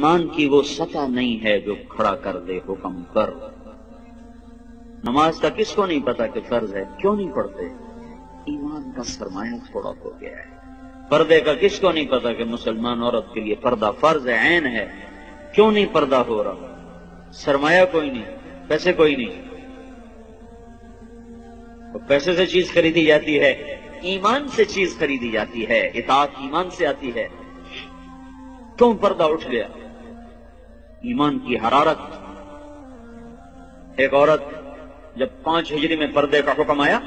ایمان کی وہ سطح نہیں ہے جو کھڑا کر دے حکم پر۔ نماز کا کس کو نہیں پتا کہ فرض ہے، کیوں نہیں پڑھتے؟ ایمان کا سرمایہ تھوڑا ہو گیا ہے۔ پردے کا کس کو نہیں پتا کہ مسلمان عورت کے لیے پردہ فرض ہے، عین ہے، کیوں نہیں پردہ ہو رہا؟ سرمایہ کوئی نہیں، پیسے کوئی نہیں، پیسے سے چیز خریدی جاتی ہے، ایمان سے چیز خریدی جاتی ہے، اطاعت ایمان سے آتی ہے، کیوں پردہ اٹھ گیا؟ ایمان کی حرارت۔ ایک عورت جب 5 ہجری میں پردے کا حکم آیا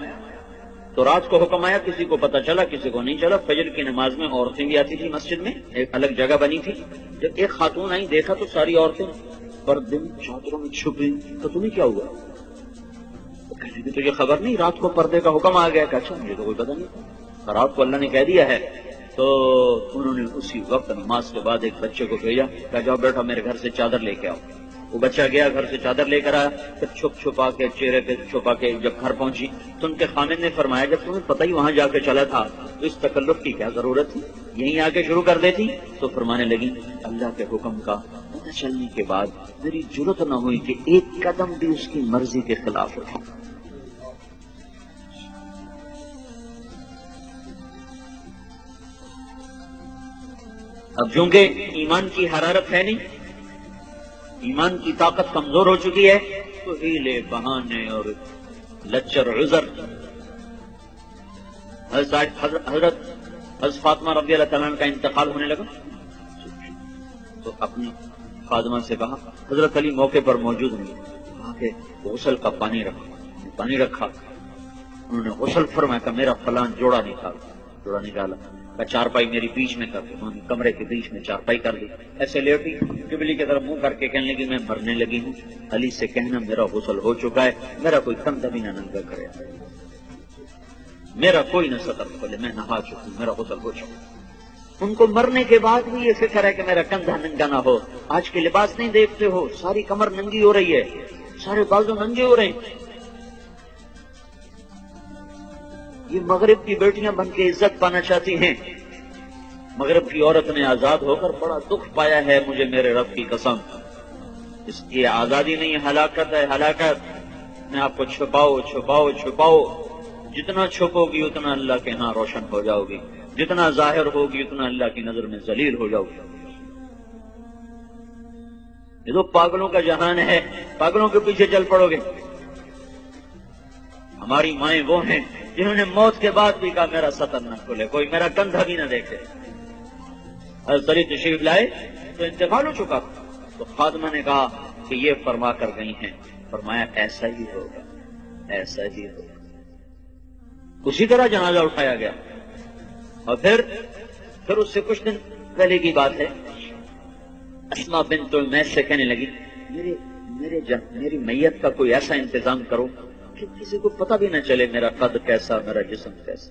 تو رات کو حکم آیا، کسی کو پتہ چلا کسی کو نہیں چلا۔ فجر کی نماز میں عورتیں بھی آتی تھی مسجد میں، ایک الگ جگہ بنی تھی۔ جب ایک خاتون آئی، دیکھا تو ساری عورتیں پردے میں چادروں میں چھپی، تو تمہیں کیا ہوا؟ کہنے کی تجھے خبر نہیں رات کو پردے کا حکم آ گیا؟ کہ اچھا مجھے تو کوئی پتہ نہیں، رات کو اللہ نے کہہ دیا ہے۔ تو انہوں نے اسی وقت نماز کے بعد ایک بچے کو بھیجا، کہا جاؤ بیٹا میرے گھر سے چادر لے کے آؤ۔ وہ بچہ گیا، گھر سے چادر لے کر آیا، پھر چھپ چھپا کے چہرے پہ چھپا کے جب گھر پہنچی تو ان کے خامد نے فرمایا جب تمہیں پتہ ہی وہاں جا کے چلا تھا تو اس تکلف کی کیا ضرورت تھی، یہیں آ کے شروع کر دیتی؟ تو فرمانے لگی اللہ کے حکم کا پتہ چلنے کے بعد میری جرأت نہ ہوئی کہ ایک قدم بھی اس کی مرضی کے خلاف اٹھاؤں۔ اب چونکہ ایمان کی حرارت ہے نہیں، ایمان کی طاقت کمزور ہو چکی ہے، تو ہیلے بہانے اور لچر عذر۔ حضرت فاطمہ رضی اللہ تعالیٰ عنہ کا انتقال ہونے لگا تو اپنی خادمہ سے کہا، حضرت علی موقع پر موجود نہیں، کہا کہ غسل کا پانی رکھا، انہوں نے غسل فرمایا کہ میرا فلان جوڑا نکالا، چارپائی میری بیچ میں کر دی، انہوں نے کمرے کے بیچ میں چارپائی کر دی، ایسے لیٹی، قبلے کی طرف منہ کر کے کہنے لگی میں مرنے لگی ہوں، علی سے کہنا میرا غسل ہو چکا ہے، میرا کوئی کندھا بھی نہ ننگا کرے، میرا کوئی نہ سطر کھولے، میں نہا چکی ہوں، میرا غسل ہو چکا۔ ان کو مرنے کے بعد بھی یہ فکر ہے کہ میرا کندھا ننگا نہ ہو۔ آج کے لباس نہیں دیکھتے ہو، ساری کمر ننگی ہو رہی ہے، سارے بازو ننگے ہو رہے ہیں۔ یہ مغرب کی بیٹیاں بن کے عزت پانا چاہتی ہیں، مغرب کی عورت نے آزاد ہو کر بڑا دکھ پایا ہے، مجھے میرے رب کی قسم، اس کی آزادی نہیں، ہلاکت ہے، ہلاکت۔ میں آپ کو چھپاؤ، جتنا چھپو گی اتنا اللہ کے ہاں روشن ہو جاؤ گی، جتنا ظاہر ہوگی اتنا اللہ کی نظر میں ذلیل ہو جاؤ گی۔ یہ تو پاگلوں کا جہان ہے، پاگلوں کے پیچھے چل پڑو گے۔ ہماری مائیں وہ ہیں جنہوں نے موت کے بعد بھی کہا میرا سطر نہ کھلے، کوئی میرا کندھا بھی نہ دیکھے۔ حضرت علی تشریف لائے تو انتقال ہو چکا، تو خادمہ نے کہا کہ یہ فرما کر گئی ہیں، فرمایا ایسا ہی ہوگا، ایسا ہی ہوگا۔ اسی طرح جنازہ اٹھایا گیا، اور پھر اس سے کچھ دن پہلے کی بات ہے، اسماء بنت امیس سے کہنے لگی میری میت کا کوئی ایسا انتظام کرو کہ کسی کو پتہ بھی نہ چلے میرا قد کیسا، میرا جسم کیسا۔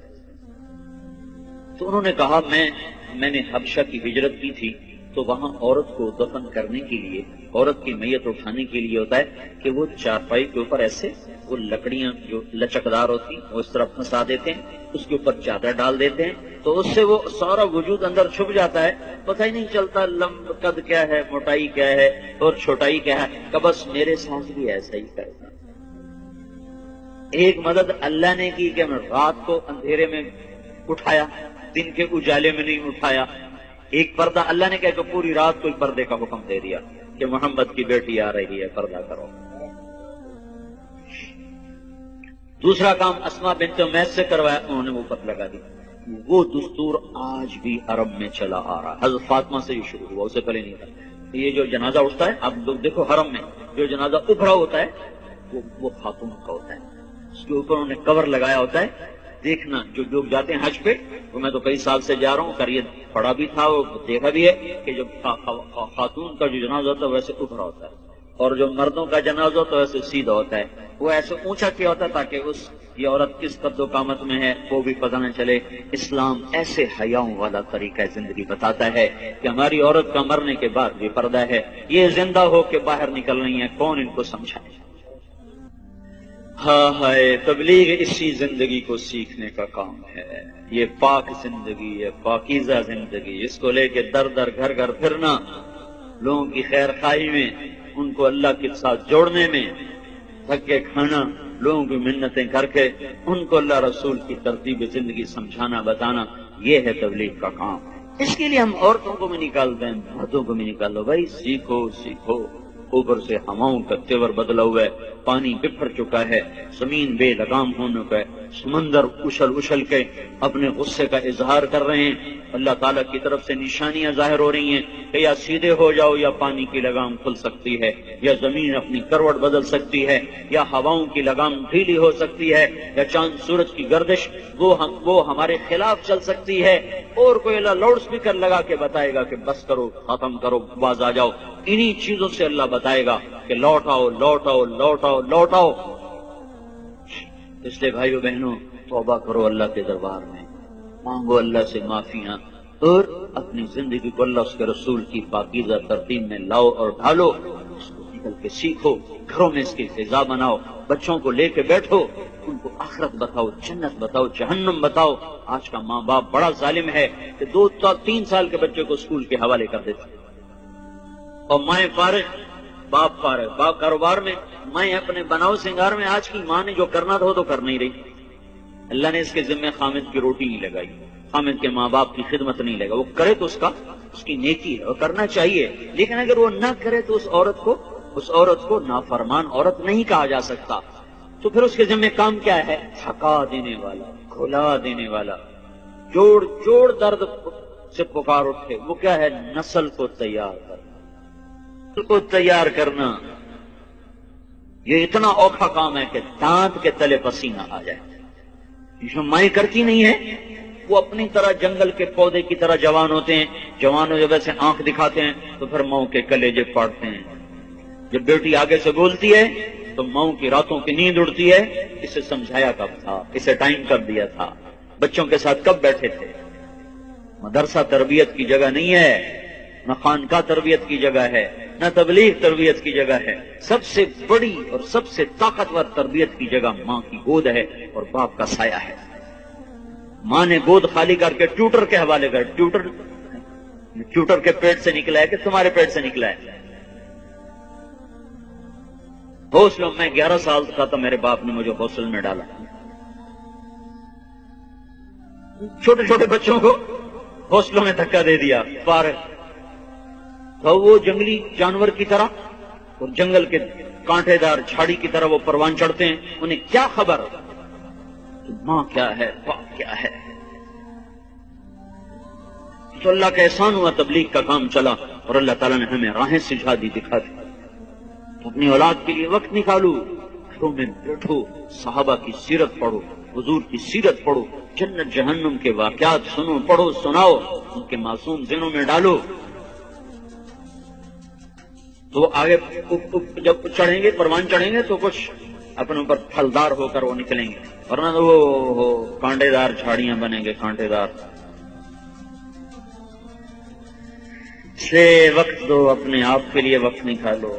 تو انہوں نے کہا میں نے حبشہ کی ہجرت کی تھی، تو وہاں عورت کو دفن کرنے کے لیے، عورت کی میت اٹھانے کے لیے ہوتا ہے کہ وہ چارپائی کے اوپر ایسے وہ لکڑیاں جو لچکدار ہوتی ہیں وہ اس طرح پھنسا دیتے ہیں، اس کے اوپر چادر ڈال دیتے ہیں، تو اس سے وہ سارا وجود اندر چھپ جاتا ہے، پتہ ہی نہیں چلتا قد کیا ہے، موٹائی کیا ہے اور چھوٹائی کیا ہے، کہ بس میرے ساتھ بھی ایسا ہی کرتا۔ ایک مدد اللہ نے کی کہ میں رات کو اندھیرے میں اٹھایا، دن کے اجالے میں نہیں اٹھایا۔ ایک پردہ اللہ نے کہا کہ پوری رات کو پردے کا حکم دے دیا کہ محمد کی بیٹی آ رہی ہے، پردہ کرو۔ دوسرا کام اسماء بنت امیس سے کروایا، انہوں نے وہ پت لگا دی۔ وہ دستور آج بھی عرب میں چلا آ رہا، حضرت فاطمہ سے یہ شروع ہوا، اسے پہلے نہیں تھا۔ یہ جو جنازہ اٹھتا ہے، اب لوگ دیکھو حرم میں جو جنازہ ابھرا ہوتا ہے وہ خاتون کا ہوتا ہے، اس کے اوپر انہوں نے کور لگایا ہوتا ہے۔ دیکھنا جو لوگ جاتے ہیں حج پہ، تو میں تو کئی سال سے جا رہا ہوں، کر یہ پڑھا بھی تھا اور دیکھا بھی ہے کہ جو خاتون کا جو جنازہ ہوتا ہے ویسے ابھرا ہوتا ہے، اور جو مردوں کا جنازہ ہوتا ہے ویسے سیدھا ہوتا ہے، وہ ایسے اونچا کیا ہوتا ہے تاکہ یہ عورت کس قد و قامت میں ہے وہ بھی پتہ نہ چلے۔ اسلام ایسے حیاؤں والا طریقہ زندگی بتاتا ہے کہ ہماری عورت کا مرنے کے بعد بھی پردہ ہے، یہ زندہ ہو کے باہر نکل رہی ہیں، کون ان کو سمجھائے؟ ہائے تبلیغ اسی زندگی کو سیکھنے کا کام ہے، یہ پاک زندگی، یہ پاکیزہ زندگی، اس کو لے کے در در گھر گھر پھرنا لوگوں کی خیر خواہی میں، ان کو اللہ کے ساتھ جوڑنے میں، تھک کے کھانا، لوگوں کی منتیں کر کے ان کو اللہ رسول کی ترتیب زندگی سمجھانا بتانا، یہ ہے تبلیغ کا کام۔ اس کے لیے ہم عورتوں کو بھی نکالتے ہیں، مردوں کو بھی نکال دو، بھائی سیکھو سیکھو۔ اوپر سے ہواؤں کا تیور بدلا ہوا ہے، پانی بکھر چکا ہے، زمین بے لگام ہونے کا ہے، سمندر اچھل اچھل کے اپنے غصے کا اظہار کر رہے ہیں۔ اللہ تعالیٰ کی طرف سے نشانیاں ظاہر ہو رہی ہیں کہ یا سیدھے ہو جاؤ یا پانی کی لگام کھل سکتی ہے، یا زمین اپنی کروٹ بدل سکتی ہے، یا ہواؤں کی لگام ڈھیلی ہو سکتی ہے، یا چاند سورج کی گردش وہ ہمارے خلاف چل سکتی ہے، اور کوئی اللہ لاؤڈ اسپیکر لگا کے بتائے گا کہ بس کرو، ختم کرو، باز آ جاؤ۔ انہی چیزوں سے اللہ بتائے گا کہ لوٹ آؤ لوٹ آؤ لوٹ آؤ لوٹ آؤ۔ اس لیے بھائیو بہنوں، توبہ کرو اللہ کے دربار میں، مانگو اللہ سے معافیاں، اور اپنی زندگی کو اللہ اس کے رسول کی پاکیزہ ترتیب میں لاؤ اور ڈھالو، اس کو نکل کے سیکھو، گھروں میں اس کی فضا بناؤ، بچوں کو لے کے بیٹھو، ان کو آخرت بتاؤ، جنت بتاؤ، جہنم بتاؤ۔ آج کا ماں باپ بڑا ظالم ہے کہ 2-3 سال کے بچے کو اسکول کے حوالے کر دیتے، اور مائیں فارغ، باپ فارغ، باپ کاروبار میں، مائیں اپنے بناؤ سنگار میں۔ آج کی ماں نے جو کرنا تھا وہ تو کر نہیں رہی۔ اللہ نے اس کے ذمہ خامد کی روٹی نہیں لگائی، خامد کے ماں باپ کی خدمت نہیں لگا، وہ کرے تو اس کی نیکی ہے اور کرنا چاہیے، لیکن اگر وہ نہ کرے تو اس عورت کو نافرمان عورت نہیں کہا جا سکتا۔ تو پھر اس کے ذمہ کام کیا ہے؟ تھکا دینے والا، کھلا دینے والا، جوڑ درد سے پکار اٹھے، وہ کیا ہے؟ نسل کو تیار کرنا۔ یہ اتنا اوکھا کام ہے کہ دانت کے تلے پسینہ آ جائے۔ جو مائیں کرتی نہیں ہے، وہ اپنی طرح جنگل کے پودے کی طرح جوان ہوتے ہیں، جوانوں جب ایسے آنکھ دکھاتے ہیں تو پھر ماؤں کے کلیجے پاڑتے ہیں۔ جب بیٹی آگے سے بولتی ہے تو ماؤں کی راتوں کی نیند اڑتی ہے، اسے سمجھایا کب تھا، اسے ٹائم کب دیا تھا، بچوں کے ساتھ کب بیٹھے تھے۔ مدرسہ تربیت کی جگہ نہیں ہے، نہ خانقاہ تربیت کی جگہ ہے، نہ تبلیغ تربیت کی جگہ ہے۔ سب سے بڑی اور سب سے طاقتور تربیت کی جگہ ماں کی گود ہے اور باپ کا سایہ ہے۔ ماں نے گود خالی کر کے ٹیوٹر کے حوالے کر، ٹیوٹر کے پیٹ سے نکلا ہے کہ تمہارے پیٹ سے نکلا ہے؟ حوصلوں میں 11 سال کا تھا، میرے باپ نے مجھے حوصل میں ڈالا۔ چھوٹے چھوٹے بچوں کو حوصلوں میں دھکا دے دیا، فارغ تو وہ جنگلی جانور کی طرح اور جنگل کے کانٹے دار جھاڑی کی طرح وہ پروان چڑھتے ہیں، انہیں کیا خبر کہ ماں کیا ہے، باپ کیا ہے۔ تو اللہ کا احسان ہوا، تبلیغ کا کام چلا اور اللہ تعالیٰ نے ہمیں راہیں سجھا دی، دکھا دی۔ اپنی اولاد کے لیے وقت نکالو، گھروں میں بیٹھو، صحابہ کی سیرت پڑھو، حضور کی سیرت پڑھو، جنت جہنم کے واقعات سنو، پڑھو، سناؤ، ان کے معصوم ذہنوں میں ڈالو۔ تو آگے جب چڑھیں گے، پروان چڑھیں گے تو کچھ اپنے اوپر پھلدار ہو کر وہ نکلیں گے، ورنہ تو وہ کانٹے دار جھاڑیاں بنیں گے، کانٹے دار۔ سے وقت دو، اپنے آپ کے لیے وقت نکالو،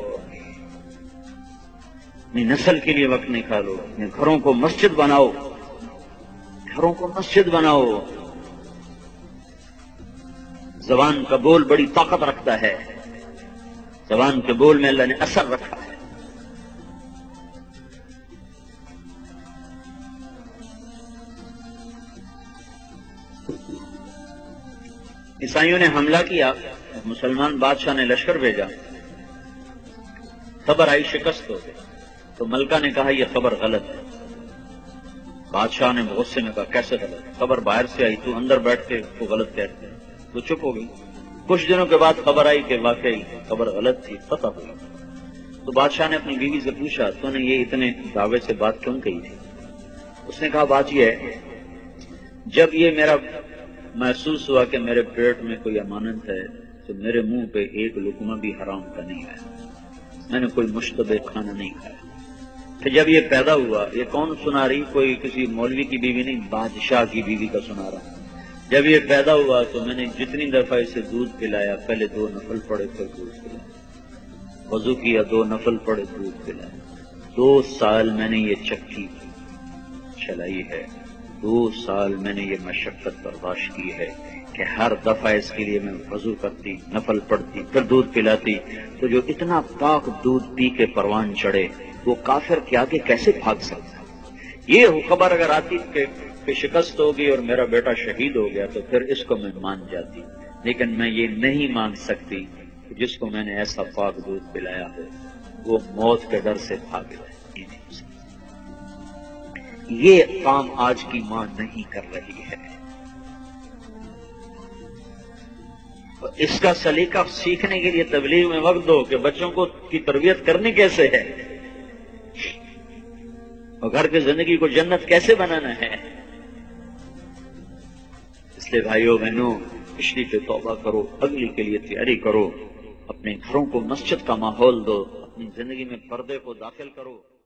اپنی نسل کے لیے وقت نکالو، اپنے گھروں کو مسجد بناؤ، گھروں کو مسجد بناؤ۔ زبان کا بول بڑی طاقت رکھتا ہے، زبان کے بول میں اللہ نے اثر رکھا ہے۔ عیسائیوں نے حملہ کیا، مسلمان بادشاہ نے لشکر بھیجا، خبر آئی شکست ہو گئی، تو ملکہ نے کہا یہ خبر غلط ہے۔ بادشاہ نے غصے میں کہا کیسے غلط؟ خبر باہر سے آئی، تو اندر بیٹھ کے تو غلط کہتے ہیں۔ تو چپ ہو گئی۔ کچھ دنوں کے بعد خبر آئی کہ واقعی خبر غلط تھی، پتہ ہوئی۔ تو بادشاہ نے اپنی بیوی سے پوچھا تو نے یہ اتنے دعوے سے بات کیوں کہی تھی؟ اس نے کہا بات یہ ہے، جب یہ میرا محسوس ہوا کہ میرے پیٹ میں کوئی امانت ہے تو میرے منہ پہ ایک لقمہ بھی حرام کا نہیں آیا، میں نے کوئی مشتبہ کھانا نہیں کھایا۔ کہ جب یہ پیدا ہوا، یہ کون سنا رہی؟ کوئی کسی مولوی کی بیوی نہیں، بادشاہ کی بیوی کا سنا رہا۔ جب یہ پیدا ہوا تو میں نے جتنی دفعہ اسے دودھ پلایا، پہلے 2 نفل پڑے پھر دودھ پلایا، وضو کیا 2 نفل پڑے دودھ پلایا۔ 2 سال میں نے یہ چکی چلائی ہے، 2 سال میں نے یہ مشقت برداشت کی ہے کہ ہر دفعہ اس کے لیے میں وضو کرتی، نفل پڑھتی، پھر دودھ پلاتی، تو جو اتنا پاک دودھ پی کے پروان چڑھے وہ کافر کے آگے کیسے بھاگ سکتا؟ یہ خبر اگر آتی کہ شکست ہوگی اور میرا بیٹا شہید ہو گیا تو پھر اس کو میں مان جاتی، لیکن میں یہ نہیں مان سکتی کہ جس کو میں نے ایسا پاک دودھ پلایا ہو وہ موت کے ڈر سے بھاگ جائے۔ یہ کام آج کی ماں نہیں کر رہی ہے۔ اس کا سلیقہ سیکھنے کے لیے تبلیغ میں وقت دو کہ بچوں کو کی تربیت کرنی کیسے ہے اور گھر کی زندگی کو جنت کیسے بنانا ہے۔ اس لیے بھائیو بہنوں، پچھلی پہ توبہ کرو، اگلی کے لیے تیاری کرو، اپنے گھروں کو مسجد کا ماحول دو، اپنی زندگی میں پردے کو داخل کرو۔